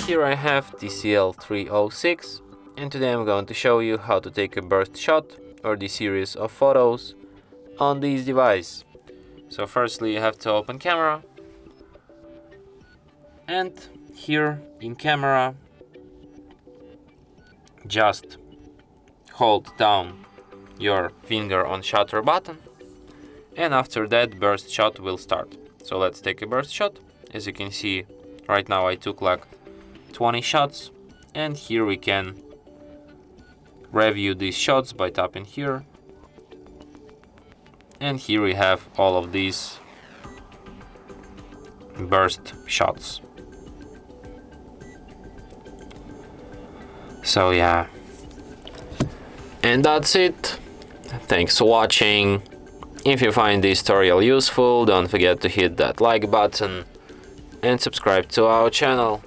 Here I have TCL 306, and today I'm going to show you how to take a burst shot or the series of photos on this device. So firstly you have to open camera, and here in camera just hold down your finger on shutter button, and after that burst shot will start. So let's take a burst shot. As you can see, right now I took like 20 shots, and here we can review these shots by tapping here, and here we have all of these burst shots. So yeah, and that's it. Thanks for watching. If you find this tutorial useful, don't forget to hit that like button and subscribe to our channel.